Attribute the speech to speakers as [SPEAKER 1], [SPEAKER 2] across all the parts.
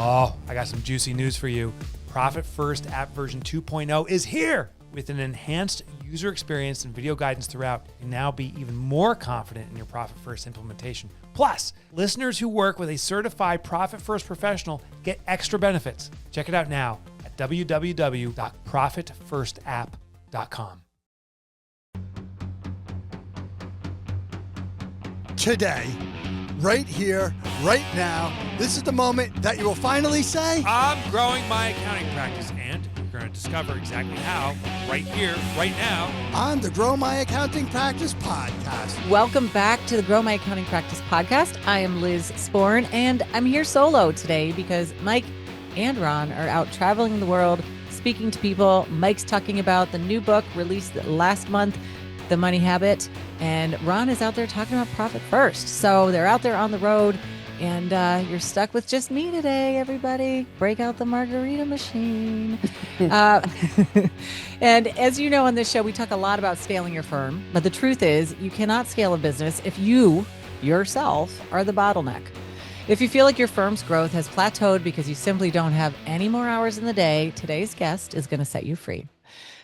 [SPEAKER 1] Oh, I got some juicy news for you. Profit First app version 2.0 is here. With an enhanced user experience and video guidance throughout, you can now be even more confident in your Profit First implementation. Plus, listeners who work with a certified Profit First professional get extra benefits. Check it out now at www.profitfirstapp.com.
[SPEAKER 2] Today, right here, right now, this is the moment that you will finally say,
[SPEAKER 1] I'm growing my accounting practice, and you're going to discover exactly how right here, right now,
[SPEAKER 2] on the Grow My Accounting Practice podcast.
[SPEAKER 3] Welcome back to the Grow My Accounting Practice podcast. I am Liz Sporn, and I'm here solo today because Mike and Ron are out traveling the world, speaking to people. Mike's talking about the new book released last month, The Money Habit, and Ron is out there talking about Profit First. So they're out there on the road, and you're stuck with just me today, everybody. Break out the margarita machine. And as you know on this show, we talk a lot about scaling your firm, but the truth is you cannot scale a business if you yourself are the bottleneck. If you feel like your firm's growth has plateaued because you simply don't have any more hours in the day, today's guest is going to set you free.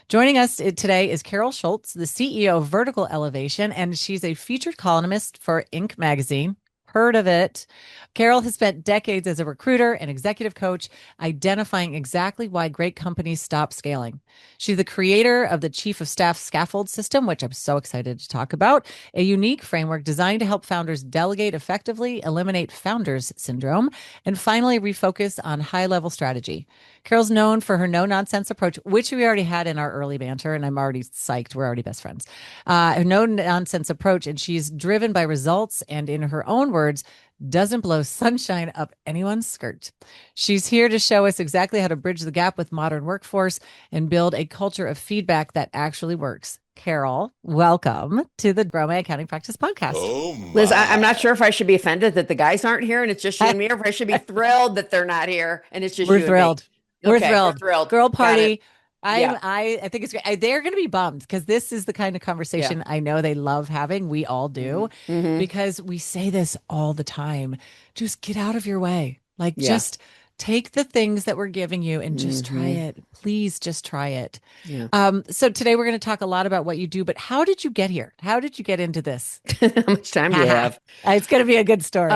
[SPEAKER 3] Joining us today is Carol Schultz, the CEO of Vertical Elevation, and she's a featured columnist for Inc. magazine. Heard of it. Carol has spent decades as a recruiter and executive coach, identifying exactly why great companies stop scaling. She's the creator of the Chief of Staff Scaffold System, which I'm so excited to talk about, a unique framework designed to help founders delegate effectively, eliminate founders syndrome, and finally refocus on high-level strategy. Carol's known for her no-nonsense approach, which we already had in our early banter, and I'm already psyched. We're already best friends. A no-nonsense approach, and she's driven by results, and in her own words, doesn't blow sunshine up anyone's skirt. She's here to show us exactly how to bridge the gap with modern workforce and build a culture of feedback that actually works. Carol, welcome to the Grow My Accounting Practice podcast.
[SPEAKER 4] Oh, Liz, I'm not sure if I should be offended that the guys aren't here and it's just you and me, or if I should be thrilled that they're not here and it's just
[SPEAKER 3] We're
[SPEAKER 4] you
[SPEAKER 3] thrilled.
[SPEAKER 4] and me.
[SPEAKER 3] We're
[SPEAKER 4] Okay,
[SPEAKER 3] thrilled.
[SPEAKER 4] We're thrilled.
[SPEAKER 3] Girl
[SPEAKER 4] Got
[SPEAKER 3] party.
[SPEAKER 4] it. Yeah.
[SPEAKER 3] I think it's great. They're going to be bummed because this is the kind of conversation I know they love having. We all do, because we say this all the time. Just get out of your way. Just take the things that we're giving you and just try it. Please just try it.
[SPEAKER 4] Yeah.
[SPEAKER 3] So today we're going to talk a lot about what you do, but how did you get here? How did you get into this?
[SPEAKER 4] How much time do you have?
[SPEAKER 3] It's going to be a good story.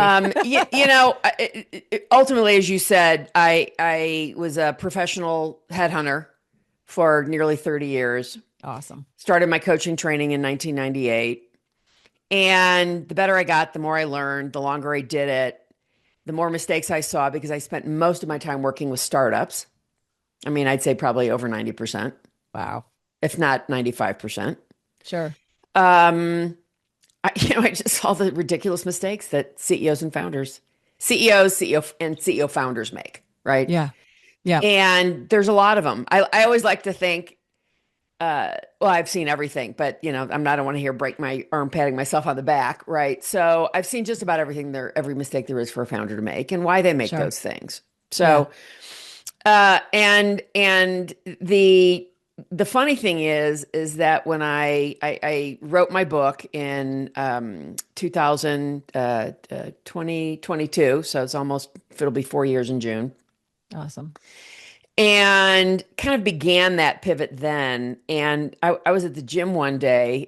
[SPEAKER 4] Ultimately, as you said, I was a professional headhunter for nearly 30 years.
[SPEAKER 3] Awesome.
[SPEAKER 4] Started my coaching training in 1998. And the better I got, the more I learned, the longer I did it, the more mistakes I saw, because I spent most of my time working with startups. I mean, I'd say probably over 90%.
[SPEAKER 3] Wow.
[SPEAKER 4] If not 95%.
[SPEAKER 3] Sure.
[SPEAKER 4] I just saw the ridiculous mistakes that CEOs and founders, CEO founders make, right?
[SPEAKER 3] Yeah. Yeah.
[SPEAKER 4] And there's a lot of them. I always like to think, I've seen everything, but I don't want to hear break my arm patting myself on the back, right? So I've seen just about every mistake there is for a founder to make and why they make those things. So, and the funny thing is that when I wrote my book in 2022, so it'll be 4 years in June.
[SPEAKER 3] Awesome.
[SPEAKER 4] And kind of began that pivot then. And I was at the gym one day.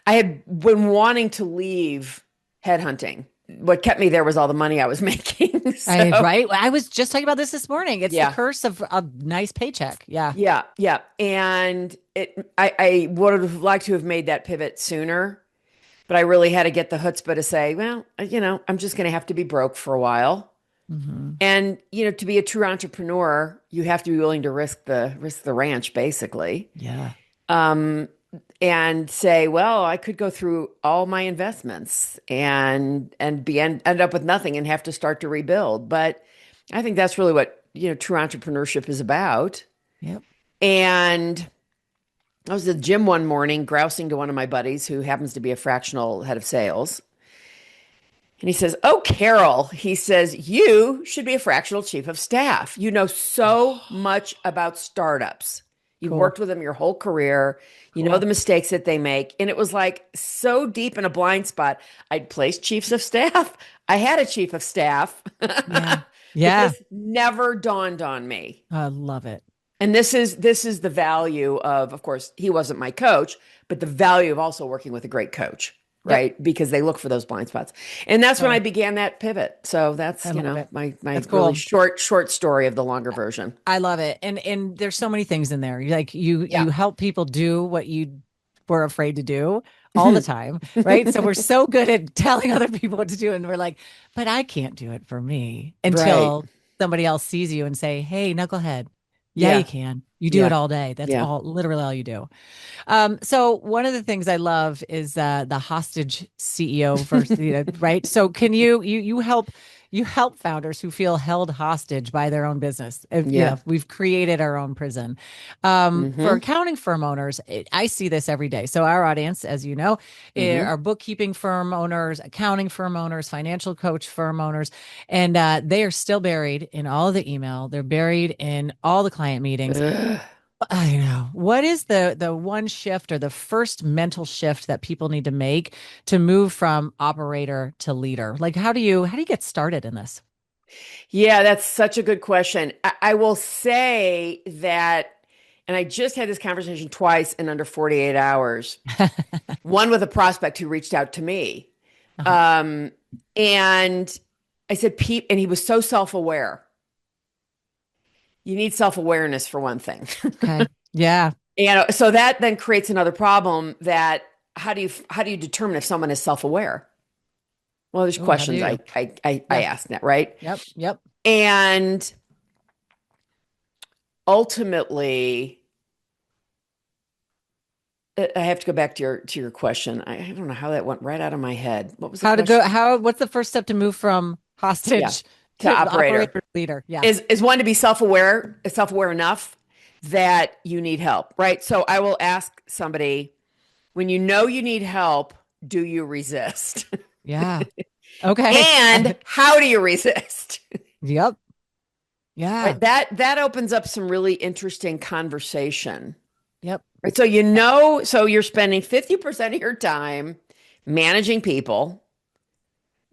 [SPEAKER 4] I had been wanting to leave headhunting. What kept me there was all the money I was making.
[SPEAKER 3] Right. I was just talking about this morning. It's the curse of a nice paycheck. Yeah.
[SPEAKER 4] Yeah. Yeah. And I would have liked to have made that pivot sooner, but I really had to get the chutzpah to say, well, I'm just going to have to be broke for a while. Mm-hmm. And, to be a true entrepreneur, you have to be willing to risk the ranch, basically.
[SPEAKER 3] Yeah.
[SPEAKER 4] And say, well, I could go through all my investments and end up with nothing and have to start to rebuild. But I think that's really what, true entrepreneurship is about.
[SPEAKER 3] Yep.
[SPEAKER 4] And I was at the gym one morning grousing to one of my buddies who happens to be a fractional head of sales. And he says, oh, Carol, he says, you should be a fractional chief of staff. You know so much about startups. You've worked with them your whole career. You know the mistakes that they make. And it was like so deep in a blind spot. I'd placed chiefs of staff. I had a chief of staff. But
[SPEAKER 3] Yeah.
[SPEAKER 4] this never dawned on me.
[SPEAKER 3] I love it.
[SPEAKER 4] And this is the value of course, he wasn't my coach, but the value of also working with a great coach,
[SPEAKER 3] Yep.
[SPEAKER 4] right? Because they look for those blind spots. And that's when I
[SPEAKER 3] Totally.
[SPEAKER 4] began that pivot. So that's,
[SPEAKER 3] I love it.
[SPEAKER 4] my
[SPEAKER 3] That's
[SPEAKER 4] really
[SPEAKER 3] cool.
[SPEAKER 4] short story of the longer version.
[SPEAKER 3] I love it. And there's so many things in there. Like you
[SPEAKER 4] Yeah.
[SPEAKER 3] help people do what you were afraid to do all the time, right? So we're so good at telling other people what to do, and we're like, but I can't do it for me
[SPEAKER 4] Right.
[SPEAKER 3] until somebody else sees you and say, "Hey, knucklehead, yeah, you
[SPEAKER 4] Yeah.
[SPEAKER 3] can. You do it
[SPEAKER 4] Yeah.
[SPEAKER 3] all day. That's
[SPEAKER 4] Yeah.
[SPEAKER 3] all, literally all you do." So one of the things I love is the hostage CEO versus, right? So can you help founders who feel held hostage by their own business.
[SPEAKER 4] Yeah.
[SPEAKER 3] We've created our own prison. For
[SPEAKER 4] Hmm.
[SPEAKER 3] accounting firm owners, I see this every day. So our audience, as you know,
[SPEAKER 4] Hmm.
[SPEAKER 3] are bookkeeping firm owners, accounting firm owners, financial coach firm owners, and they are still buried in all of the email. They're buried in all the client meetings. I know. What is the one shift or the first mental shift that people need to make to move from operator to leader? Like how do you get started in this?
[SPEAKER 4] Yeah, that's such a good question. I will say that, and I just had this conversation twice in under 48 hours. One with a prospect who reached out to me.
[SPEAKER 3] Uh-huh.
[SPEAKER 4] Um, and I said, Pete, and he was so self-aware. You need self-awareness for one thing.
[SPEAKER 3] Okay. Yeah.
[SPEAKER 4] And so that then creates another problem that how do you determine if someone is self-aware? Well, there's
[SPEAKER 3] Oh, how do
[SPEAKER 4] questions
[SPEAKER 3] you?
[SPEAKER 4] I
[SPEAKER 3] Yeah.
[SPEAKER 4] asked that, right?
[SPEAKER 3] Yep. Yep.
[SPEAKER 4] And ultimately, I have to go back to your question. I don't know how that went right out of my head. What was the
[SPEAKER 3] How to go?
[SPEAKER 4] question?
[SPEAKER 3] What's the first step to move from
[SPEAKER 4] Yeah,
[SPEAKER 3] hostage
[SPEAKER 4] to
[SPEAKER 3] to
[SPEAKER 4] operator.
[SPEAKER 3] operator to leader? Yeah.
[SPEAKER 4] Is one to be self-aware enough that you need help, right? So I will ask somebody, when you know you need help, do you resist?
[SPEAKER 3] Yeah. Okay.
[SPEAKER 4] And how do you resist?
[SPEAKER 3] Yep. Yeah.
[SPEAKER 4] Right? That opens up some really interesting conversation.
[SPEAKER 3] Yep.
[SPEAKER 4] Right. So you're spending 50% of your time managing people,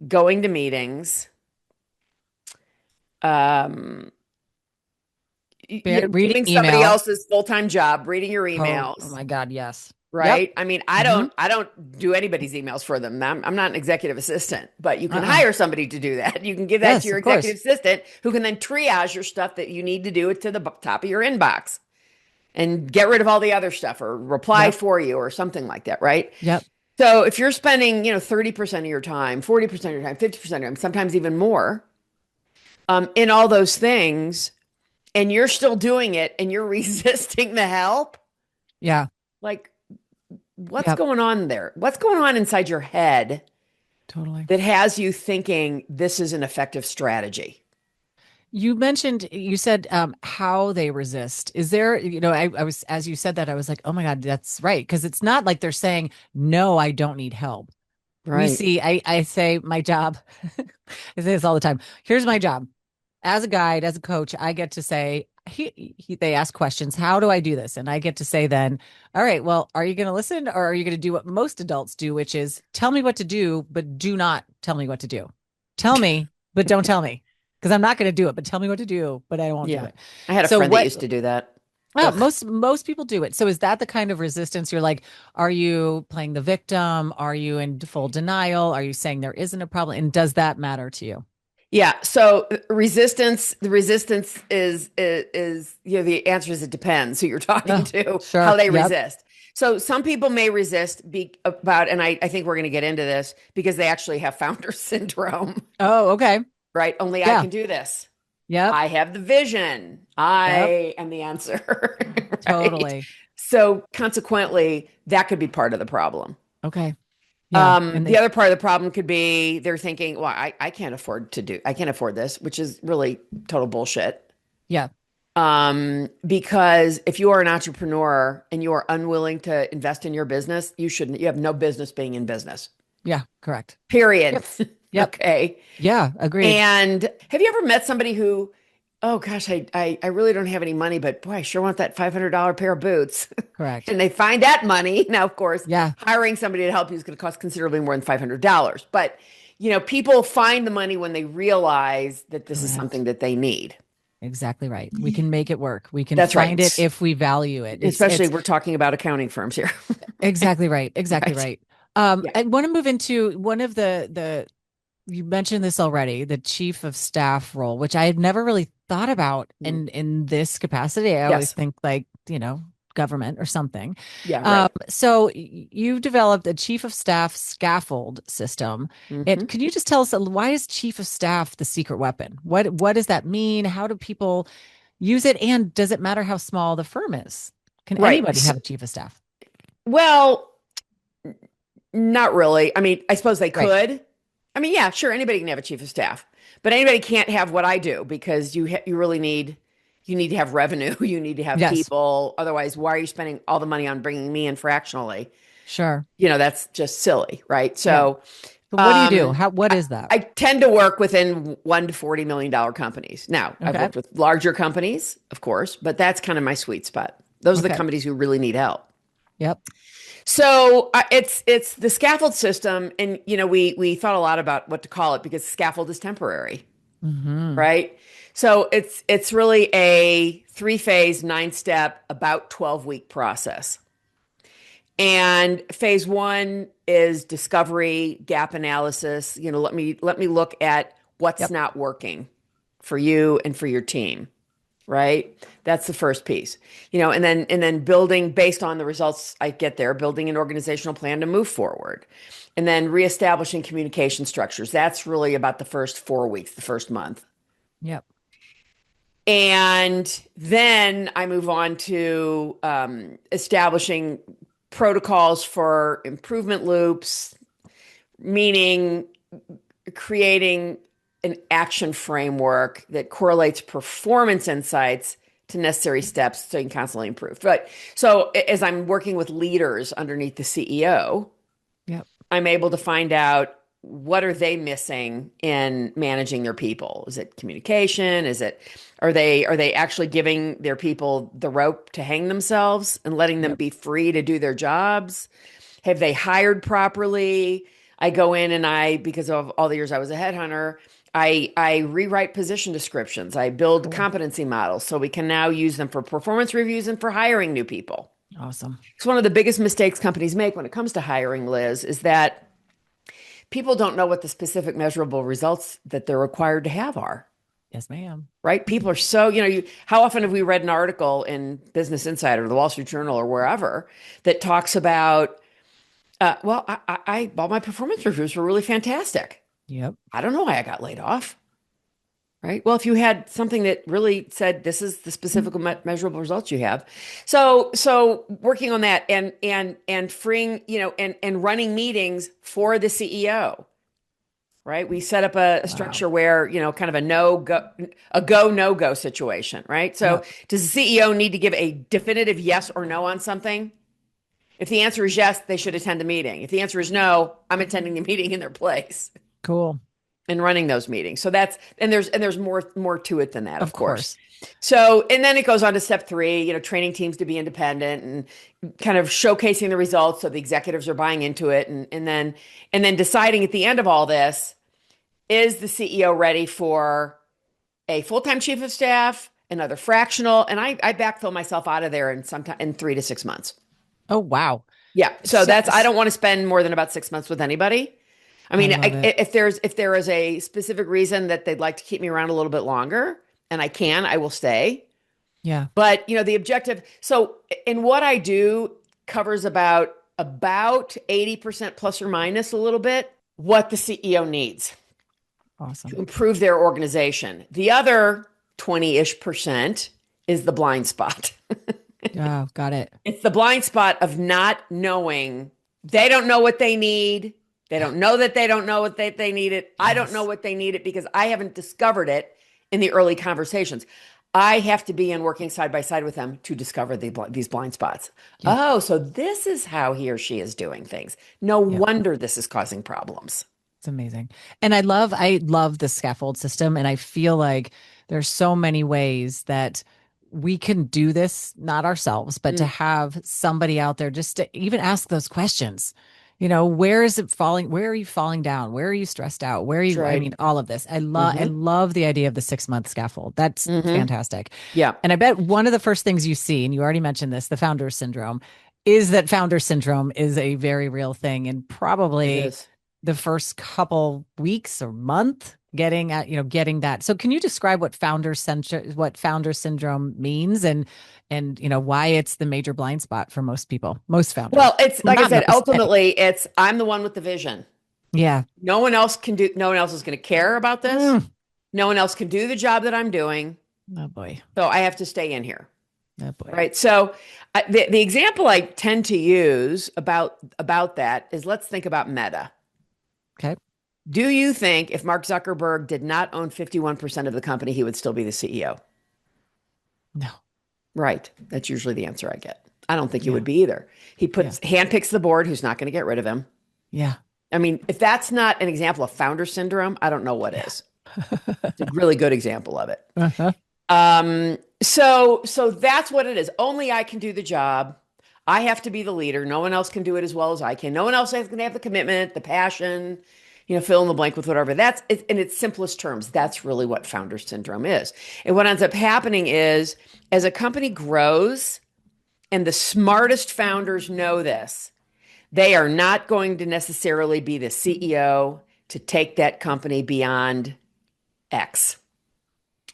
[SPEAKER 4] going to meetings, um,
[SPEAKER 3] Reading
[SPEAKER 4] doing somebody
[SPEAKER 3] email.
[SPEAKER 4] else's full-time job, reading your
[SPEAKER 3] Oh
[SPEAKER 4] emails,
[SPEAKER 3] my God. Yes. Yep.
[SPEAKER 4] right? I mean, I
[SPEAKER 3] Mm-hmm.
[SPEAKER 4] don't I don't do anybody's emails for them. I'm not an executive assistant, but you can
[SPEAKER 3] Uh-uh.
[SPEAKER 4] hire somebody to do that. You can give that to
[SPEAKER 3] Yes,
[SPEAKER 4] your
[SPEAKER 3] of course.
[SPEAKER 4] executive assistant who can then triage your stuff that you need to do it to the top of your inbox and get rid of all the other stuff or reply
[SPEAKER 3] Yep.
[SPEAKER 4] for you or something like that, right?
[SPEAKER 3] Yep.
[SPEAKER 4] So if you're spending, 30% of your time, 40% of your time, 50% of your time, sometimes even more, in all those things, and you're still doing it and you're resisting the help,
[SPEAKER 3] Yeah.
[SPEAKER 4] like what's
[SPEAKER 3] Yep.
[SPEAKER 4] going on there? What's going on inside your head
[SPEAKER 3] Totally.
[SPEAKER 4] that has you thinking this is an effective strategy?
[SPEAKER 3] You said how they resist. Is there, I was, as you said that, I was like, oh my God, that's right. Because it's not like they're saying, no, I don't need help.
[SPEAKER 4] Right.
[SPEAKER 3] I say my job, I say this all the time. Here's my job. As a guide, as a coach, I get to say, they ask questions. How do I do this? And I get to say then, all right, well, are you going to listen or are you going to do what most adults do, which is tell me what to do, but do not tell me what to do. Tell me, but don't tell me because I'm not going to do it, but tell me what to do, but I won't do
[SPEAKER 4] Yeah.
[SPEAKER 3] it.
[SPEAKER 4] I had a
[SPEAKER 3] So
[SPEAKER 4] friend that
[SPEAKER 3] what,
[SPEAKER 4] used to do that.
[SPEAKER 3] well,
[SPEAKER 4] Ugh.
[SPEAKER 3] most people do it. So is that the kind of resistance you're like, are you playing the victim? Are you in full denial? Are you saying there isn't a problem? And does that matter to you?
[SPEAKER 4] Yeah. So the resistance is, the answer is it depends who you're talking
[SPEAKER 3] Oh,
[SPEAKER 4] to, how
[SPEAKER 3] sure.
[SPEAKER 4] they
[SPEAKER 3] Yep.
[SPEAKER 4] resist. So some people may resist and I think we're going to get into this because they actually have founder syndrome,
[SPEAKER 3] Oh, okay.
[SPEAKER 4] right? Only I
[SPEAKER 3] Yeah.
[SPEAKER 4] can do this.
[SPEAKER 3] Yep.
[SPEAKER 4] I have the vision.
[SPEAKER 3] Yep.
[SPEAKER 4] I am the answer, right?
[SPEAKER 3] Totally.
[SPEAKER 4] So consequently, that could be part of the problem.
[SPEAKER 3] Okay. Yeah. And
[SPEAKER 4] The
[SPEAKER 3] they,
[SPEAKER 4] other part of the problem could be they're thinking, well, I can't I can't afford this, which is really total bullshit.
[SPEAKER 3] yeah.
[SPEAKER 4] Because if you are an entrepreneur and you are unwilling to invest in your business, you have no business being in business,
[SPEAKER 3] Yeah. Correct.
[SPEAKER 4] period.
[SPEAKER 3] Yep. Yep.
[SPEAKER 4] Okay.
[SPEAKER 3] Yeah. Agreed.
[SPEAKER 4] And have you ever met somebody who, oh gosh, I really don't have any money, but boy, I sure want that $500 pair of boots.
[SPEAKER 3] Correct.
[SPEAKER 4] And they find that money. Now, of course,
[SPEAKER 3] Yeah.
[SPEAKER 4] hiring somebody to help you is going to cost considerably more than $500. But people find the money when they realize that this is
[SPEAKER 3] Correct.
[SPEAKER 4] something that they need.
[SPEAKER 3] Exactly right. We can make it work. We can
[SPEAKER 4] That's
[SPEAKER 3] find
[SPEAKER 4] right.
[SPEAKER 3] it if we value it.
[SPEAKER 4] Especially
[SPEAKER 3] It's
[SPEAKER 4] if we're talking about accounting firms here.
[SPEAKER 3] exactly right. Exactly
[SPEAKER 4] Right.
[SPEAKER 3] right.
[SPEAKER 4] Yeah.
[SPEAKER 3] I want to move into one of the you mentioned this already, the chief of staff role, which I had never really thought about in this capacity. I always
[SPEAKER 4] Yes.
[SPEAKER 3] think like, government or something.
[SPEAKER 4] Yeah. Right.
[SPEAKER 3] So you've developed a chief of staff scaffold system.
[SPEAKER 4] Mhm.
[SPEAKER 3] Can you just tell us why is chief of staff the secret weapon? What does that mean? How do people use it? And does it matter how small the firm is? Can
[SPEAKER 4] Right.
[SPEAKER 3] anybody have a chief of staff?
[SPEAKER 4] Well, not really. I mean, I suppose they
[SPEAKER 3] Right.
[SPEAKER 4] could. I mean, yeah, sure, anybody can have a chief of staff, but anybody can't have what I do because you really need to have revenue, you need to have
[SPEAKER 3] Yes.
[SPEAKER 4] people. Otherwise, why are you spending all the money on bringing me in fractionally?
[SPEAKER 3] Sure.
[SPEAKER 4] That's just silly, right?
[SPEAKER 3] Yeah.
[SPEAKER 4] So,
[SPEAKER 3] So what do you do? What
[SPEAKER 4] I,
[SPEAKER 3] is that?
[SPEAKER 4] I tend to work within $1 to $40 million companies. Now, I've
[SPEAKER 3] Okay.
[SPEAKER 4] worked with larger companies, of course, but that's kind of my sweet spot. Those are the
[SPEAKER 3] Okay.
[SPEAKER 4] companies who really need help.
[SPEAKER 3] Yep.
[SPEAKER 4] So it's the scaffold system, and we thought a lot about what to call it because scaffold is temporary,
[SPEAKER 3] Hmm.
[SPEAKER 4] right? So it's really a 3-phase, 9-step, about 12-week process. And phase 1 is discovery, gap analysis. Let me look at what's
[SPEAKER 3] Yep.
[SPEAKER 4] not working for you and for your team, right? That's the first piece. And then building based on the results I get there, building an organizational plan to move forward. And then reestablishing communication structures. That's really about the first 4 weeks, the first month.
[SPEAKER 3] Yep.
[SPEAKER 4] And then I move on to establishing protocols for improvement loops, meaning creating an action framework that correlates performance insights to necessary steps so you can constantly improve. But so as I'm working with leaders underneath the CEO,
[SPEAKER 3] Yep.
[SPEAKER 4] I'm able to find out what are they missing in managing their people? Is it communication? Are they actually giving their people the rope to hang themselves and letting them
[SPEAKER 3] Yep.
[SPEAKER 4] be free to do their jobs? Have they hired properly? I go in and because of all the years I was a headhunter, I rewrite position descriptions. I build
[SPEAKER 3] Cool.
[SPEAKER 4] competency models so we can now use them for performance reviews and for hiring new people.
[SPEAKER 3] Awesome.
[SPEAKER 4] It's one of the biggest mistakes companies make when it comes to hiring, Liz, is that people don't know what the specific measurable results that they're required to have are.
[SPEAKER 3] Yes, ma'am.
[SPEAKER 4] Right? People are so, how often have we read an article in Business Insider or the Wall Street Journal or wherever that talks about, all my performance reviews were really fantastic.
[SPEAKER 3] Yep.
[SPEAKER 4] I don't know why I got laid off. Right. Well, if you had something that really said this is the specific measurable results you have, so working on that and freeing, and running meetings for the CEO. Right. We set up a structure where, kind of a go no go situation. Right. So
[SPEAKER 3] Yep.
[SPEAKER 4] does the CEO need to give a definitive yes or no on something? If the answer is yes, they should attend the meeting. If the answer is no, I'm attending the meeting in their place
[SPEAKER 3] Cool.
[SPEAKER 4] and running those meetings. So there's more to it than that, of course.
[SPEAKER 3] Course.
[SPEAKER 4] So, and then it goes on to step 3, training teams to be independent and kind of showcasing the results so the executives are buying into it. And then deciding at the end of all this, is the CEO ready for a full-time chief of staff, another fractional? And I backfill myself out of there in 3 to 6 months.
[SPEAKER 3] Oh, wow.
[SPEAKER 4] Yeah. So I don't want to spend more than about 6 months with anybody. I mean,
[SPEAKER 3] love it.
[SPEAKER 4] if there is a specific reason that they'd like to keep me around a little bit longer, and I will stay.
[SPEAKER 3] Yeah.
[SPEAKER 4] But the objective. So, in what I do covers about 80% plus or minus a little bit what the CEO needs to
[SPEAKER 3] Awesome.
[SPEAKER 4] improve their organization. The other 20-ish% is the blind spot.
[SPEAKER 3] Oh, got it.
[SPEAKER 4] It's the blind spot of not knowing. They don't know what they need. They don't know that they don't know what they need it. I don't know what they need it because I haven't discovered it in the early conversations. I have to be in working side by side with them to discover these blind spots.
[SPEAKER 3] Yeah.
[SPEAKER 4] Oh, so this is how he or she is doing things. No wonder this is causing problems.
[SPEAKER 3] It's amazing. And I love the scaffold system. And I feel like there's so many ways that we can do this, not ourselves, but to have somebody out there just to even ask those questions. Where is it falling? Where are you falling down? Where are you stressed out? Where are
[SPEAKER 4] That's
[SPEAKER 3] you? I
[SPEAKER 4] right.
[SPEAKER 3] mean, all of this. I love the idea of the 6 month scaffold. That's
[SPEAKER 4] Mm-hmm.
[SPEAKER 3] fantastic.
[SPEAKER 4] Yeah,
[SPEAKER 3] And I bet one of the first things you see, and you already mentioned this, the founder syndrome, is that founder syndrome is a very real thing. And
[SPEAKER 4] it
[SPEAKER 3] probably
[SPEAKER 4] is.
[SPEAKER 3] the first couple weeks or month getting that. So can you describe what founder syndrome means and why it's the major blind spot for most people, most founders?
[SPEAKER 4] Well, it's
[SPEAKER 3] Well,
[SPEAKER 4] like I
[SPEAKER 3] not
[SPEAKER 4] said,
[SPEAKER 3] most.
[SPEAKER 4] ultimately, it's I'm the one with the vision.
[SPEAKER 3] Yeah.
[SPEAKER 4] No one else is going to care about this.
[SPEAKER 3] Mm.
[SPEAKER 4] No one else can do the job that I'm doing.
[SPEAKER 3] Oh boy.
[SPEAKER 4] So I have to stay in here.
[SPEAKER 3] Oh boy.
[SPEAKER 4] Right. So the example I tend to use about that is let's think about Meta.
[SPEAKER 3] Okay.
[SPEAKER 4] Do you think if Mark Zuckerberg did not own 51% of the company, he would still be the CEO?
[SPEAKER 3] No.
[SPEAKER 4] Right. That's usually the answer I get. I don't think he
[SPEAKER 3] Yeah.
[SPEAKER 4] would be either. He
[SPEAKER 3] Yeah.
[SPEAKER 4] handpicks the board who's not going to get rid of him.
[SPEAKER 3] Yeah.
[SPEAKER 4] I mean, if that's not an example of founder syndrome, I don't know what
[SPEAKER 3] Yeah.
[SPEAKER 4] is. It's a really good example of it.
[SPEAKER 3] Uh-huh.
[SPEAKER 4] So that's what it is. Only I can do the job. I have to be the leader. No one else can do it as well as I can. No one else is going to have the commitment, the passion, fill in the blank with whatever. That's it, in its simplest terms. That's really what founder syndrome is. And what ends up happening is as a company grows, and the smartest founders know this, they are not going to necessarily be the CEO to take that company beyond X,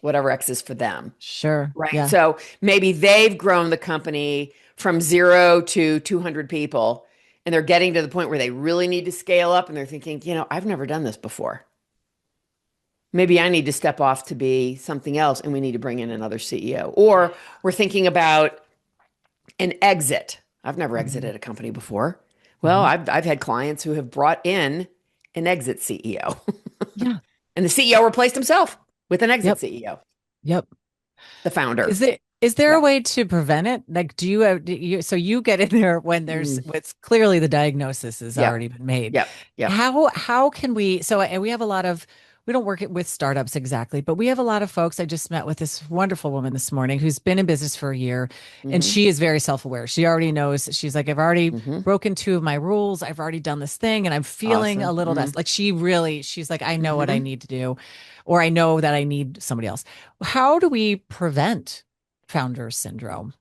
[SPEAKER 4] whatever X is for them.
[SPEAKER 3] Sure.
[SPEAKER 4] Right.
[SPEAKER 3] Yeah.
[SPEAKER 4] So maybe they've grown the company from 0 to 200 people, and they're getting to the point where they really need to scale up. And they're thinking, I've never done this before. Maybe I need to step off to be something else, and we need to bring in another CEO. Or we're thinking about an exit. I've never exited a company before. Well, I've had clients who have brought in an exit CEO,
[SPEAKER 3] Yeah.
[SPEAKER 4] and the CEO replaced himself with an exit
[SPEAKER 3] Yep.
[SPEAKER 4] CEO,
[SPEAKER 3] Yep.
[SPEAKER 4] the founder.
[SPEAKER 3] Is there
[SPEAKER 4] Yeah.
[SPEAKER 3] a way to prevent it? Like, so you get in there when there's what's clearly the diagnosis has
[SPEAKER 4] Yep.
[SPEAKER 3] already been made.
[SPEAKER 4] Yep. Yep.
[SPEAKER 3] How can we, and we have we don't work with startups exactly, but we have a lot of folks. I just met with this wonderful woman this morning who's been in business for a year, and
[SPEAKER 4] Mhm.
[SPEAKER 3] she is very self-aware. She already knows. She's like, I've already
[SPEAKER 4] Mhm.
[SPEAKER 3] broken two of my rules. I've already done this thing, and I'm feeling a
[SPEAKER 4] Awesome.
[SPEAKER 3] little less
[SPEAKER 4] Mhm.
[SPEAKER 3] like she's like, I know what I
[SPEAKER 4] Mhm.
[SPEAKER 3] need to do, or I know that I need somebody else. How do we prevent founder syndrome?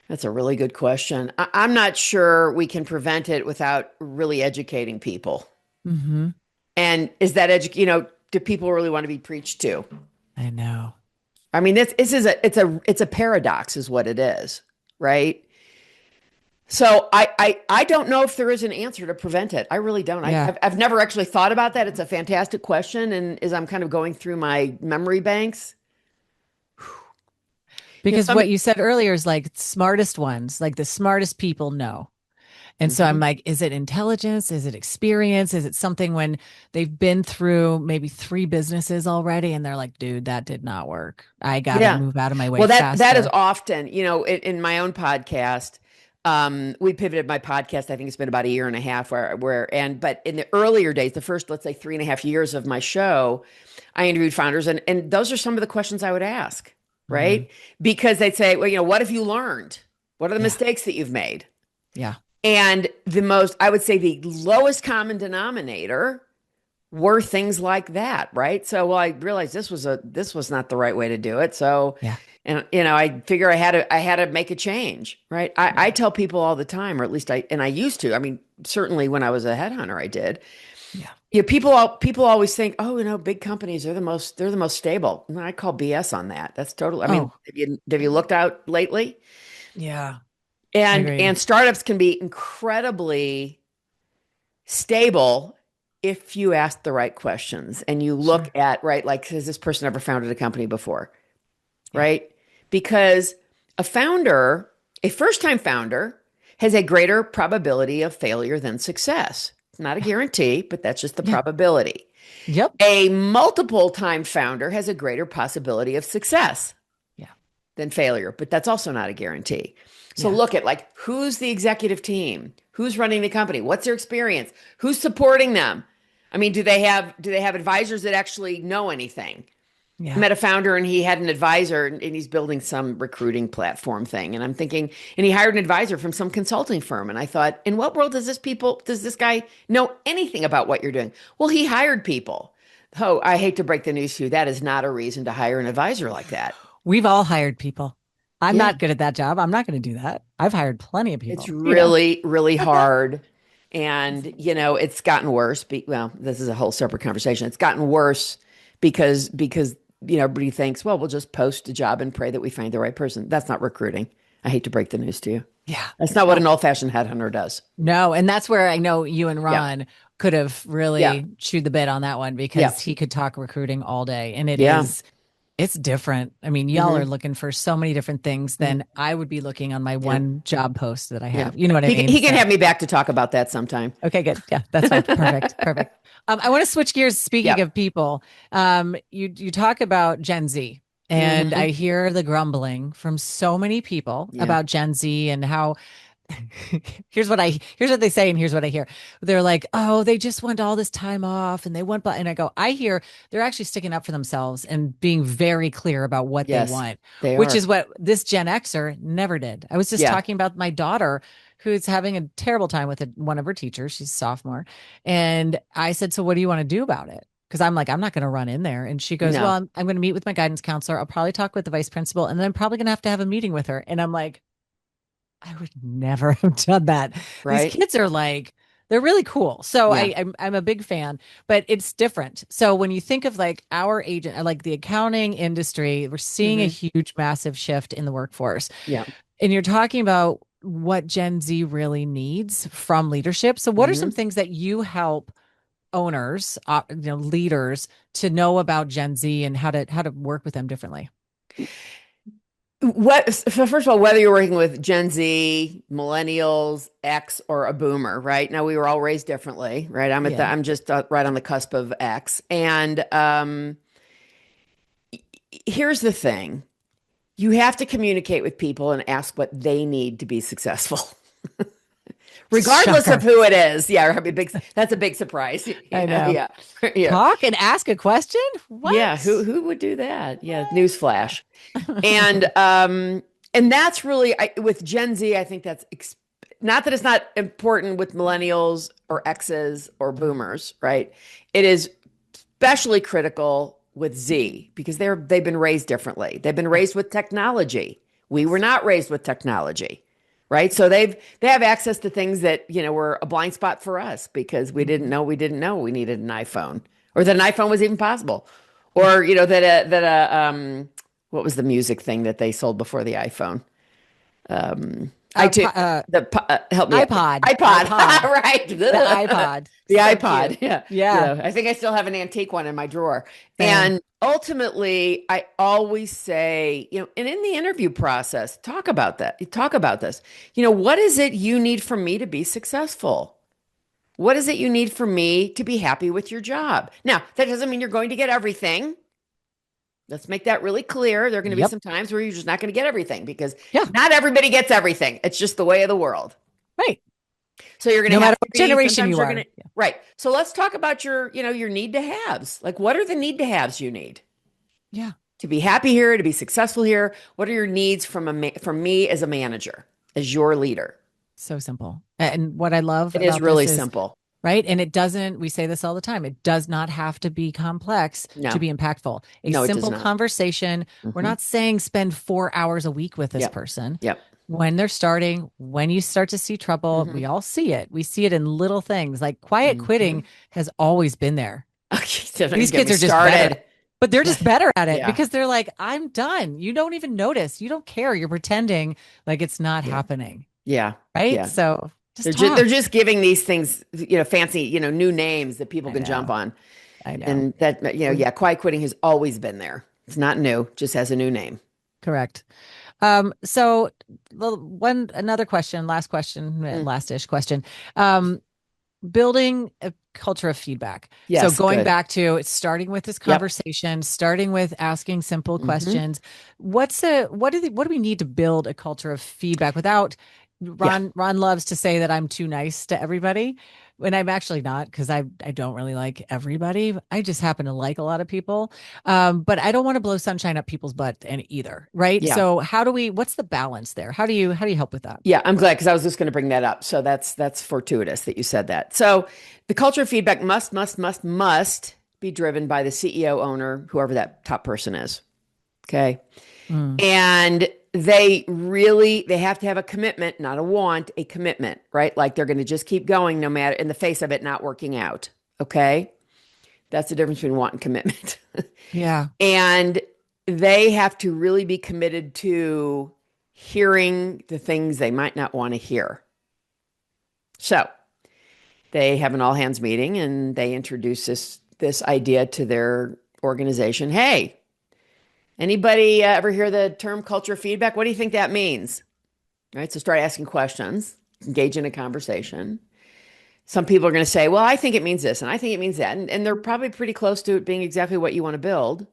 [SPEAKER 4] That's a really good question. I'm not sure we can prevent it without really educating people.
[SPEAKER 3] Mm-hmm.
[SPEAKER 4] And is that do people really want to be preached to?
[SPEAKER 3] I know.
[SPEAKER 4] I mean, this is it's a paradox, is what it is, right? So I don't know if there is an answer to prevent it. I really don't.
[SPEAKER 3] Yeah.
[SPEAKER 4] I've never actually thought about that. It's a fantastic question, and as I'm kind of going through my memory banks,
[SPEAKER 3] Because
[SPEAKER 4] some.
[SPEAKER 3] what you said earlier is like smartest ones, like the smartest people know. And so I'm
[SPEAKER 4] Mhm.
[SPEAKER 3] like, is it intelligence? Is it experience? Is it something when they've been through maybe three businesses already and they're like, dude, that did not work. I got to
[SPEAKER 4] Yeah.
[SPEAKER 3] move out of my way
[SPEAKER 4] Well, that is
[SPEAKER 3] faster.
[SPEAKER 4] often, in my own podcast, we pivoted my podcast. I think it's been about a year and a half but in the earlier days, the first, let's say 3.5 years of my show, I interviewed founders, and those are some of the questions I would ask,
[SPEAKER 3] Mhm.
[SPEAKER 4] right? Because they'd say, well, what have you learned? What are the
[SPEAKER 3] Yeah.
[SPEAKER 4] mistakes that you've made?
[SPEAKER 3] Yeah.
[SPEAKER 4] And I would say the lowest common denominator were things like that, right? So, well, I realized this was not the right way to do it. So,
[SPEAKER 3] Yeah.
[SPEAKER 4] and I figure I had to make a change, right? I tell people all the time, or at least I used to. I mean, certainly when I was a headhunter, I did.
[SPEAKER 3] Yeah.
[SPEAKER 4] People always think, oh, big companies they're the most stable. And I call BS on that. That's total. I mean,
[SPEAKER 3] Oh,
[SPEAKER 4] have you looked out lately?
[SPEAKER 3] yeah. I
[SPEAKER 4] And
[SPEAKER 3] agree.
[SPEAKER 4] startups can be incredibly stable if you ask the right questions and you look
[SPEAKER 3] Sure.
[SPEAKER 4] at, right, like, has this person ever founded a company before?
[SPEAKER 3] Yeah.
[SPEAKER 4] Right? Because a first-time founder has a greater probability of failure than success. It's not a
[SPEAKER 3] Yeah.
[SPEAKER 4] guarantee, but that's just the
[SPEAKER 3] Yeah.
[SPEAKER 4] probability.
[SPEAKER 3] Yep.
[SPEAKER 4] A multiple time founder has a greater possibility of success
[SPEAKER 3] Yeah.
[SPEAKER 4] than failure, but that's also not a guarantee. So
[SPEAKER 3] Yeah.
[SPEAKER 4] look at, like, who's the executive team? Who's running the company? What's their experience? Who's supporting them? I mean, do they have advisors that actually know anything?
[SPEAKER 3] Yeah.
[SPEAKER 4] I met a founder and he had an advisor and he's building some recruiting platform thing. And I'm thinking, and he hired an advisor from some consulting firm. And I thought, in what world does this guy know anything about what you're doing? Well, he hired people. Oh, I hate to break the news to you. That is not a reason to hire an advisor like that.
[SPEAKER 3] We've all hired people. I'm
[SPEAKER 4] Yeah.
[SPEAKER 3] not good at that job. I'm not going to do that. I've hired plenty of
[SPEAKER 4] It's
[SPEAKER 3] people.
[SPEAKER 4] really, really hard. And, it's gotten worse. Well, this is a whole separate conversation. It's gotten worse because everybody thinks, well, we'll just post a job and pray that we find the right person. That's not recruiting. I hate to break the news to you.
[SPEAKER 3] Yeah.
[SPEAKER 4] That's not what an old-fashioned headhunter does.
[SPEAKER 3] No. And that's where I know you and
[SPEAKER 4] Yeah.
[SPEAKER 3] Ron could have really
[SPEAKER 4] Yeah.
[SPEAKER 3] chewed the bit on that one because
[SPEAKER 4] Yeah.
[SPEAKER 3] he could talk recruiting all day. And
[SPEAKER 4] Yeah.
[SPEAKER 3] it's different. I mean, y'all
[SPEAKER 4] Mhm.
[SPEAKER 3] are looking for so many different things than I would be looking on my one job post that I have. You know what I mean?
[SPEAKER 4] He can
[SPEAKER 3] So-
[SPEAKER 4] have me back to talk about that sometime.
[SPEAKER 3] Okay, good. Yeah, that's fine. Perfect. Perfect. I want to switch gears. Speaking of people, you talk about Gen Z, and
[SPEAKER 4] Mhm.
[SPEAKER 3] I hear the grumbling from so many people
[SPEAKER 4] Yeah.
[SPEAKER 3] about Gen Z and how. here's what they say, and here's what I hear. They're like, oh, they just want all this time off, and they want, and I go, I hear they're actually sticking up for themselves and being very clear about what
[SPEAKER 4] Yes,
[SPEAKER 3] they want,
[SPEAKER 4] they
[SPEAKER 3] which
[SPEAKER 4] are.
[SPEAKER 3] is what this Gen Xer never did. I was just
[SPEAKER 4] Yeah.
[SPEAKER 3] talking about my daughter who's having a terrible time with one of her teachers. She's a sophomore. And I said, so what do you want to do about it? Because I'm like, I'm not going to run in there. And she goes,
[SPEAKER 4] No.
[SPEAKER 3] well, I'm going to meet with my guidance counselor. I'll probably talk with the vice principal, and then I'm probably going to have a meeting with her. And I'm like, I would never have done that.
[SPEAKER 4] Right.
[SPEAKER 3] These kids are like, they're really cool. So
[SPEAKER 4] Yeah.
[SPEAKER 3] I'm a big fan, but it's different. So when you think of like our agent, like the accounting industry, we're seeing a huge, massive shift in the workforce.
[SPEAKER 4] Yeah.
[SPEAKER 3] And you're talking about what Gen Z really needs from leadership. So what are some things that you help owners, leaders to know about Gen Z and how to work with them differently?
[SPEAKER 4] So first of all, whether you're working with Gen Z, millennials, X, or a boomer, right? Now we were all raised differently, right? I'm just right on the cusp of X. And here's the thing. You have to communicate with people and ask what they need to be successful. Regardless
[SPEAKER 3] Shocker.
[SPEAKER 4] of who it is. Yeah, that's a big surprise.
[SPEAKER 3] I know.
[SPEAKER 4] Yeah. Yeah.
[SPEAKER 3] Talk and ask a question? What?
[SPEAKER 4] Yeah, who would do that? Yeah, newsflash. And that's really with Gen Z, I think that's not that it's not important with millennials or X's or boomers, right? It is especially critical with Z because they've been raised differently. They've been raised with technology. We were not raised with technology. Right. So they have access to things that, were a blind spot for us because we didn't know we needed an iPhone or that an iPhone was even possible. Or, what was the music thing that they sold before the iPhone? Help me.
[SPEAKER 3] iPod.
[SPEAKER 4] iPod.
[SPEAKER 3] iPod.
[SPEAKER 4] Right.
[SPEAKER 3] The iPod.
[SPEAKER 4] The
[SPEAKER 3] So
[SPEAKER 4] iPod.
[SPEAKER 3] cute.
[SPEAKER 4] Yeah.
[SPEAKER 3] Yeah.
[SPEAKER 4] I think I still have an antique one in my drawer.
[SPEAKER 3] Same.
[SPEAKER 4] And ultimately, I always say, and in the interview process, talk about that. Talk about this. What is it you need from me to be successful? What is it you need from me to be happy with your job? Now, that doesn't mean you're going to get everything. Let's make that really clear. There are going to be some times where you're just not going to get everything because not everybody gets everything. It's just the way of the world.
[SPEAKER 3] Right.
[SPEAKER 4] So you're going to
[SPEAKER 3] No
[SPEAKER 4] have
[SPEAKER 3] matter
[SPEAKER 4] to
[SPEAKER 3] what generation you are.
[SPEAKER 4] Right. So let's talk about your need to haves. Like, what are the need to haves you need?
[SPEAKER 3] Yeah.
[SPEAKER 4] To be happy here, to be successful here. What are your needs from me as a manager, as your leader?
[SPEAKER 3] So simple. And what I love
[SPEAKER 4] It is
[SPEAKER 3] about
[SPEAKER 4] really
[SPEAKER 3] this is,
[SPEAKER 4] simple.
[SPEAKER 3] right? And we say this all the time. It does not have to be complex to be impactful.
[SPEAKER 4] No, it does
[SPEAKER 3] simple
[SPEAKER 4] not.
[SPEAKER 3] conversation. We're not saying spend 4 hours a week with this person.
[SPEAKER 4] Yep.
[SPEAKER 3] When they're starting, when you start to see trouble, we all see it. We see it in little things like quiet quitting has always been there. These kids are just better, but they're just better at it because they're like, I'm done. You don't even notice. You don't care. You're pretending like it's not happening.
[SPEAKER 4] Yeah.
[SPEAKER 3] Right.
[SPEAKER 4] Yeah.
[SPEAKER 3] So
[SPEAKER 4] they're just giving these things, fancy, new names that people can jump on.
[SPEAKER 3] I know.
[SPEAKER 4] And that, quiet quitting has always been there. It's not new, just has a new name.
[SPEAKER 3] Correct. So another question, last-ish question. Building a culture of feedback.
[SPEAKER 4] Yes,
[SPEAKER 3] so going
[SPEAKER 4] good.
[SPEAKER 3] back to starting with this conversation, starting with asking simple questions. What do we need to build a culture of feedback without Ron loves to say that I'm too nice to everybody. when I'm actually not, because I don't really like everybody. I just happen to like a lot of people. But I don't want to blow sunshine up people's butt and either, right?
[SPEAKER 4] Yeah.
[SPEAKER 3] So what's the balance there? How do you help with that?
[SPEAKER 4] Yeah, I'm glad because I was just going to bring that up. So that's fortuitous that you said that. So the culture of feedback must be driven by the CEO, owner, whoever that top person is. Okay.
[SPEAKER 3] Mm,
[SPEAKER 4] And they have to have a commitment, not a want, a commitment, right? Like they're going to just keep going no matter in the face of it not working out. Okay. That's the difference between want and commitment.
[SPEAKER 3] yeah.
[SPEAKER 4] And they have to really be committed to hearing the things they might not want to hear. So they have an all hands meeting and they introduce this idea to their organization. Hey, anybody ever hear the term culture feedback? What do you think that means? Right. So start asking questions, engage in a conversation. Some people are going to say, well, I think it means this and I think it means that. And they're probably pretty close to it being exactly what you want to build.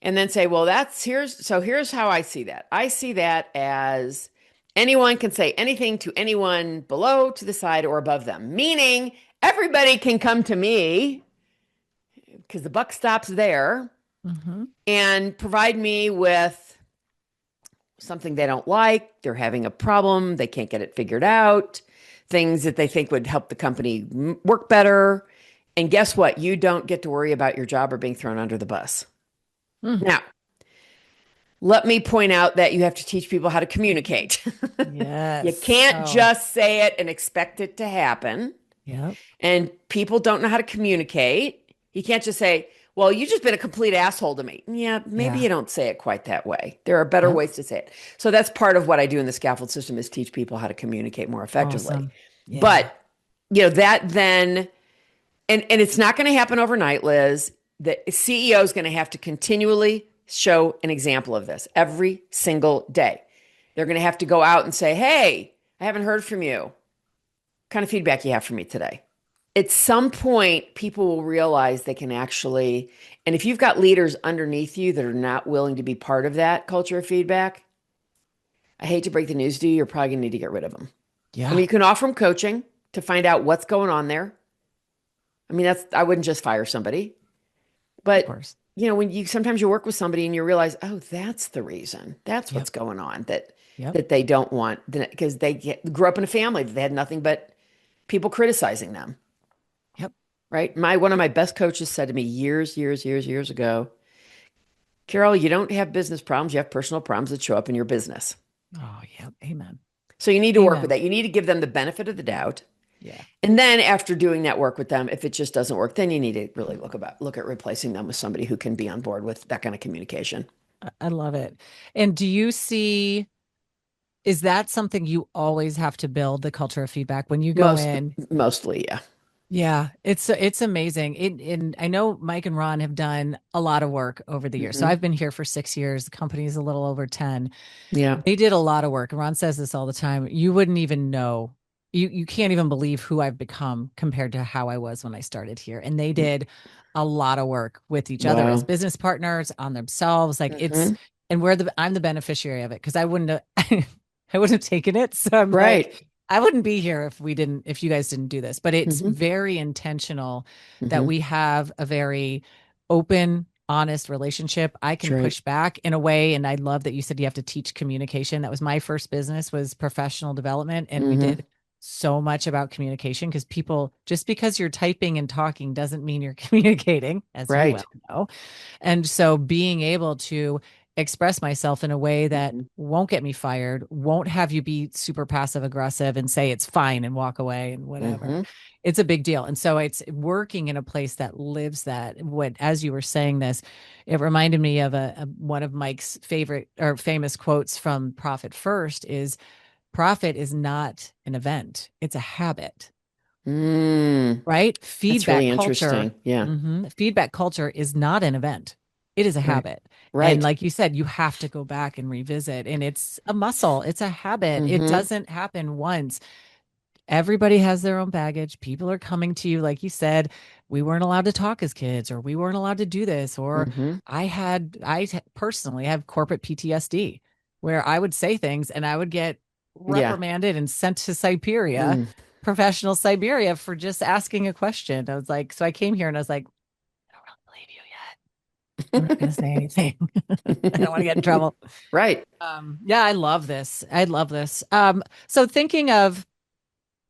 [SPEAKER 4] And then say, well, here's how I see that. I see that as anyone can say anything to anyone below, to the side, or above them, meaning everybody can come to me because the buck stops there
[SPEAKER 3] Hmm.
[SPEAKER 4] and provide me with something they don't like. They're having a problem. They can't get it figured out. Things that they think would help the company work better. And guess what? You don't get to worry about your job or being thrown under the bus.
[SPEAKER 3] Mm.
[SPEAKER 4] Now, let me point out that you have to teach people how to communicate. You
[SPEAKER 3] Yes.
[SPEAKER 4] can't
[SPEAKER 3] Oh,
[SPEAKER 4] just say it and expect it to happen.
[SPEAKER 3] yep.
[SPEAKER 4] And people don't know how to communicate. You can't just say, well, you've just been a complete asshole to me. Yeah, maybe
[SPEAKER 3] Yeah.
[SPEAKER 4] you don't say it quite that way. There are better
[SPEAKER 3] Yep.
[SPEAKER 4] ways to say it. So that's part of what I do in the scaffold system is teach people how to communicate more effectively.
[SPEAKER 3] Awesome. Yeah.
[SPEAKER 4] But, that then, and it's not going to happen overnight, Liz. The CEO is going to have to continually show an example of this every single day. They're going to have to go out and say, hey, I haven't heard from you. What kind of feedback you have for me today? At some point, people will realize they can actually, and if you've got leaders underneath you that are not willing to be part of that culture of feedback, I hate to break the news to you, you're probably going to need to get rid of them. I mean,
[SPEAKER 3] Yeah.
[SPEAKER 4] you can offer them coaching to find out what's going on there. I mean, I wouldn't just fire somebody,
[SPEAKER 3] Of
[SPEAKER 4] but
[SPEAKER 3] course.
[SPEAKER 4] when sometimes you work with somebody and you realize, oh, that's the reason. That's
[SPEAKER 3] Yep.
[SPEAKER 4] what's going on that
[SPEAKER 3] Yep.
[SPEAKER 4] that they don't want because grew up in a family that they had nothing but people criticizing them.
[SPEAKER 3] Yep.
[SPEAKER 4] Right? One of my best coaches said to me years ago, Carol, you don't have business problems, you have personal problems that show up in your business.
[SPEAKER 3] Oh, yeah. Amen.
[SPEAKER 4] So you need to work with
[SPEAKER 3] Amen.
[SPEAKER 4] that. You need to give them the benefit of the doubt.
[SPEAKER 3] Yeah.
[SPEAKER 4] And then after doing that work with them, if it just doesn't work, then you need to really look at replacing them with somebody who can be on board with that kind of communication.
[SPEAKER 3] I love it. And is that something you always have to build the culture of feedback when you go
[SPEAKER 4] Most
[SPEAKER 3] in?
[SPEAKER 4] mostly, yeah.
[SPEAKER 3] Yeah, it's amazing. And I know Mike and Ron have done a lot of work over the years. So
[SPEAKER 4] Hmm.
[SPEAKER 3] I've been here for 6 years. The company's a little over 10.
[SPEAKER 4] Yeah.
[SPEAKER 3] They did a lot of work. And Ron says this all the time. You wouldn't even know. You can't even believe who I've become compared to how I was when I started here. And they did a lot of work with each other as
[SPEAKER 4] Wow.
[SPEAKER 3] business partners on themselves. Like
[SPEAKER 4] Hmm.
[SPEAKER 3] I'm the beneficiary of it because I wouldn't have I wouldn't have taken it. So I'm like,
[SPEAKER 4] Right.
[SPEAKER 3] I wouldn't be here if you guys didn't do this. But it's
[SPEAKER 4] Hmm.
[SPEAKER 3] very intentional that
[SPEAKER 4] Hmm.
[SPEAKER 3] we have a very open, honest relationship. I
[SPEAKER 4] That's
[SPEAKER 3] can
[SPEAKER 4] right.
[SPEAKER 3] push back in a way. And I love that you said you have to teach communication. That was my first business was professional development. And we
[SPEAKER 4] Hmm.
[SPEAKER 3] did so much about communication because just because you're typing and talking doesn't mean you're communicating, as you well
[SPEAKER 4] Right.
[SPEAKER 3] know. And so being able to express myself in a way that
[SPEAKER 4] Hmm.
[SPEAKER 3] won't get me fired, won't have you be super passive aggressive and say it's fine and walk away and whatever.
[SPEAKER 4] Hmm.
[SPEAKER 3] It's a big deal. And so it's working in a place that lives that. As you were saying this, it reminded me of one of Mike's favorite or famous quotes from Profit First is profit is not an event. It's a habit,
[SPEAKER 4] Mm.
[SPEAKER 3] right?
[SPEAKER 4] That's really interesting. Yeah.
[SPEAKER 3] Feedback culture is not an event. It is a
[SPEAKER 4] Right.
[SPEAKER 3] habit. And
[SPEAKER 4] Right.
[SPEAKER 3] like you said, you have to go back and revisit. And it's a muscle, it's a habit. It
[SPEAKER 4] Hmm.
[SPEAKER 3] doesn't happen once. Everybody has their own baggage. People are coming to you, like you said, we weren't allowed to talk as kids, or we weren't allowed to do this, or
[SPEAKER 4] Hmm.
[SPEAKER 3] personally have corporate PTSD where I would say things and I would get
[SPEAKER 4] Yeah.
[SPEAKER 3] reprimanded and sent to Siberia
[SPEAKER 4] Mm.
[SPEAKER 3] professional Siberia for just asking a question. I was like, so I came here and I was like, I don't really believe you yet. I'm not going to say anything. I don't want to get in trouble.
[SPEAKER 4] Right.
[SPEAKER 3] Yeah, I love this. I love this. So thinking of,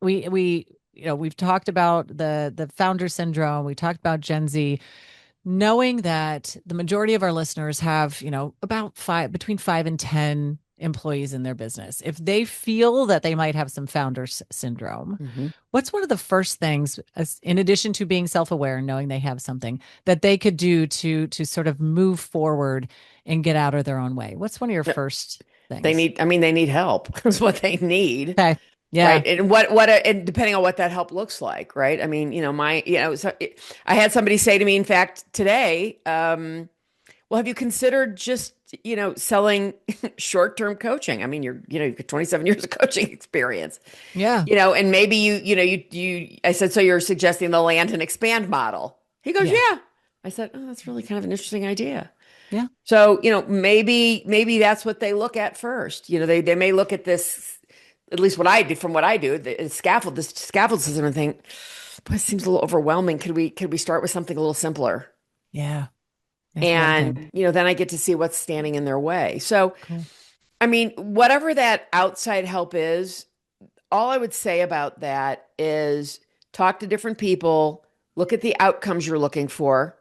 [SPEAKER 3] we've talked about the founder syndrome. We talked about Gen Z. Knowing that the majority of our listeners have, about between 5 and 10 employees in their business, if they feel that they might have some founders syndrome, what's one of the first things, in addition to being self-aware, knowing they have something that they could do to sort of move forward and get out of their own way? What's one of your first things?
[SPEAKER 4] They need help. That's what they need.
[SPEAKER 3] Okay. Yeah.
[SPEAKER 4] Right. And and depending on what that help looks like, right? I mean, I had somebody say to me, in fact, today, well, have you considered just, selling short-term coaching? I mean, you've got 27 years of coaching experience.
[SPEAKER 3] Yeah.
[SPEAKER 4] And maybe I said, so you're suggesting the land and expand model. He goes, yeah. I said, oh, that's really kind of an interesting idea.
[SPEAKER 3] Yeah.
[SPEAKER 4] So, maybe that's what they look at first. They may look at this, at least what I do, the scaffold system, and think, boy, it seems a little overwhelming. Could we start with something a little simpler?
[SPEAKER 3] Yeah.
[SPEAKER 4] And, then I get to see what's standing in their way. So,
[SPEAKER 3] Cool.
[SPEAKER 4] I mean, whatever that outside help is, all I would say about that is talk to different people, look at the outcomes you're looking for.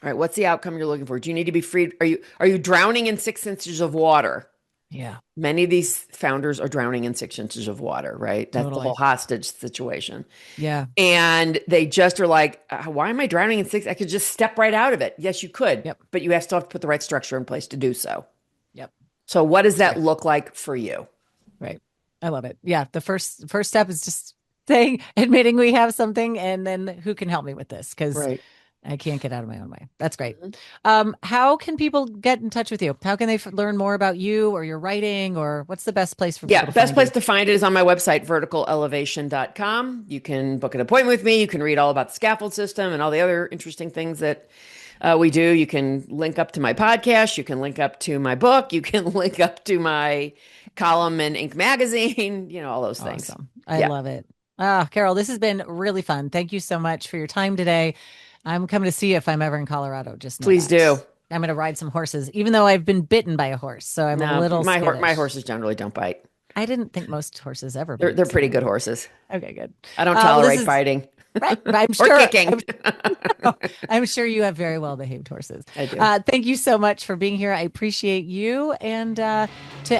[SPEAKER 4] All right, what's the outcome you're looking for? Do you need to be freed? Are you drowning in 6 inches of water?
[SPEAKER 3] Yeah.
[SPEAKER 4] Many of these founders are drowning in 6 inches of water, right? That's
[SPEAKER 3] Totally.
[SPEAKER 4] the whole hostage situation.
[SPEAKER 3] Yeah.
[SPEAKER 4] And they just are like, why am I drowning in 6? I could just step right out of it. Yes, you could.
[SPEAKER 3] Yep.
[SPEAKER 4] But you still have to put the right structure in place to do so.
[SPEAKER 3] Yep.
[SPEAKER 4] So what does that look like for you?
[SPEAKER 3] Right. I love it. Yeah. The first step is just admitting we have something, and then who can help me with this? Because
[SPEAKER 4] Right.
[SPEAKER 3] I can't get out of my own way. That's great. How can people get in touch with you? How can they learn more about you or your writing, or what's the best place for people to
[SPEAKER 4] best
[SPEAKER 3] find
[SPEAKER 4] place
[SPEAKER 3] you?
[SPEAKER 4] to find it is on my website, verticalelevation.com. You can book an appointment with me. You can read all about the scaffold system and all the other interesting things that we do. You can link up to my podcast. You can link up to my book. You can link up to my column in Inc. magazine, all those things.
[SPEAKER 3] Awesome. I love it. Carol, this has been really fun. Thank you so much for your time today. I'm coming to see you if I'm ever in Colorado. Just know
[SPEAKER 4] Please
[SPEAKER 3] that.
[SPEAKER 4] do.
[SPEAKER 3] I'm going to ride some horses, even though I've been bitten by a horse. So I'm a little
[SPEAKER 4] my
[SPEAKER 3] skittish.
[SPEAKER 4] horses generally don't bite.
[SPEAKER 3] I didn't think most horses ever
[SPEAKER 4] They're
[SPEAKER 3] bite.
[SPEAKER 4] pretty good horses.
[SPEAKER 3] Okay, good.
[SPEAKER 4] I don't tolerate
[SPEAKER 3] this is-
[SPEAKER 4] biting.
[SPEAKER 3] Right, but I'm
[SPEAKER 4] Or
[SPEAKER 3] sure
[SPEAKER 4] kicking.
[SPEAKER 3] I'm sure you have very well behaved horses.
[SPEAKER 4] I do.
[SPEAKER 3] Thank you so much for being here. I appreciate you. And to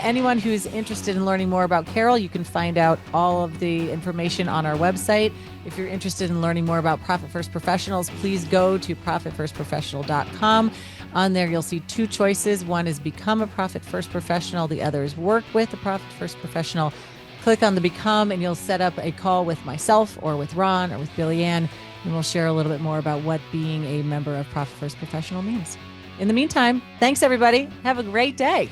[SPEAKER 3] anyone who's interested in learning more about Carol, you can find out all of the information on our website. If you're interested in learning more about Profit First Professionals, please go to profitfirstprofessional.com. On there, you'll see 2 choices. One is become a Profit First Professional. The other is work with a Profit First Professional. Click on the Become, and you'll set up a call with myself or with Ron or with Billy Ann, and we'll share a little bit more about what being a member of Profit First Professional means. In the meantime, thanks, everybody. Have a great day.